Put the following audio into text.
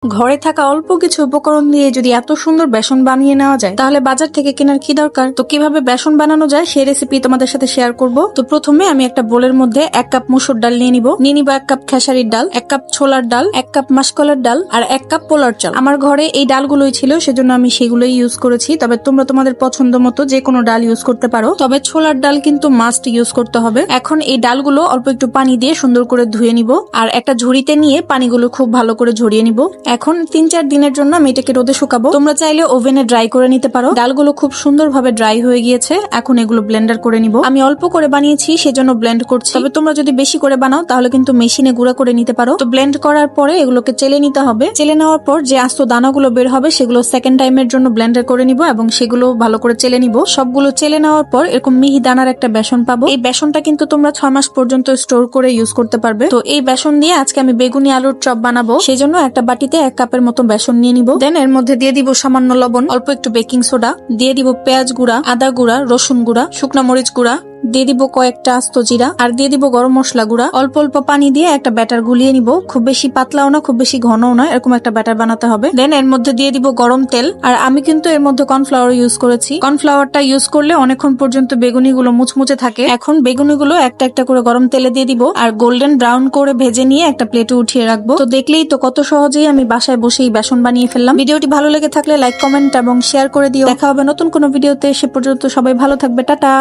ঘরে থাকা অল্প কিছু উপকরণ দিয়ে যদি এত সুন্দর বেসন বানিয়ে নেওয়া যায় তাহলে বাজার থেকে কেনার কি দরকার। তো কিভাবে বেসন বানানো যায় সেই রেসিপি তোমাদের সাথে শেয়ার করব। তো প্রথমে আমি একটা বোলের মধ্যে 1 কাপ মসুর ডাল নিয়ে নিব 1 কাপ খেসারির ডাল, 1 কাপ ছোলার ডাল, 1 কাপ মাসকলার ডাল আর 1 কাপ পোলার চাল। আমার ঘরে এই ডালগুলোই ছিল সেজন্য আমি সেগুলোই ইউজ করেছি, তবে তোমরা তোমাদের পছন্দ মতো যে কোনো ডাল ইউজ করতে পারো, তবে ছোলার ডাল কিন্তু মাস্ট ইউজ করতে হবে। এখন এই ডালগুলো অল্প একটু পানি দিয়ে সুন্দর করে ধুয়ে নিব আর একটা ঝুড়িতে নিয়ে পানিগুলো খুব ভালো করে ঝরিয়ে নিব। এখন 3-4 দিনের জন্য আমি এটাকে রোদে শুকাবো। তোমরা চাইলে ওভেনে ড্রাই করে নিতে পারো। ডালগুলো খুব সুন্দরভাবে ড্রাই হয়ে গিয়েছে, এখন এগুলো ব্লেন্ডার করে নিব। আমি অল্প করে বানিয়েছি সেজন্য ব্লেন্ড করছি, তবে তোমরা যদি বেশি করে বানাও তাহলে কিন্তু মেশিনে গুঁড়া করে নিতে পারো। তো ব্লেন্ড করার পরে এগুলোকে চেলে নিতে হবে। চেলে নেওয়ার পর যে আস্ত দানাগুলো বের হবে সেগুলো সেকেন্ড টাইমের জন্য ব্লেন্ডার করে নিব এবং সেগুলো ভালো করে চেলে নিব। সবগুলো চেলে নেওয়ার পর এরকম মিহি দানার একটা বেসন পাবো। এই বেসনটা কিন্তু তোমরা 6 মাস পর্যন্ত স্টোর করে ইউজ করতে পারবে। তো এই বেসন দিয়ে আজকে আমি বেগুনি আলুর চপ বানাবো, সেজন্য একটা বাটিতে 1 কাপের মতো বেসন নিয়ে নিব। দেন এর মধ্যে দিয়ে দিব সামান্য লবণ, অল্প একটু বেকিং সোডা, দিয়ে দিব পেঁয়াজ গুঁড়া, আদা গুঁড়া, রসুন গুঁড়া, শুকনা মরিচ গুঁড়া, দিয়ে দিব কয়েকটা আস্ত জিরা আর দিয়ে দিব গরম মশলা গুঁড়া। অল্প অল্প পানি দিয়ে একটা ব্যাটার গুলিয়ে নিব, খুব বেশি পাতলাও না খুব বেশি ঘনও না, এরকম একটা ব্যাটার বানাতে হবে। দেন এর মধ্যে দিয়ে দিব গরম তেল, আর আমি কিন্তু এর মধ্যে কর্নফ্লাওয়ার ইউজ করেছি। কর্নফ্লাওয়ারটা ইউজ করলে অনেকক্ষণ পর্যন্ত বেগুনিগুলো মুচমুচে থাকে। এখন বেগুনিগুলো একটা একটা করে গরম তেলে দিয়ে দিব আর গোল্ডেন ব্রাউন করে ভেজে নিয়ে একটা প্লেটে উঠিয়ে রাখবো। তো দেখলেই তো কত সহজেই আমি বাসায় বসেই বেসন বানিয়ে ফেললাম। ভিডিওটি ভালো লেগে থাকলে লাইক, কমেন্ট এবং শেয়ার করে দিও। দেখা হবে নতুন কোনো ভিডিওতে, সে পর্যন্ত সবাই ভালো থাকবে, টাটা।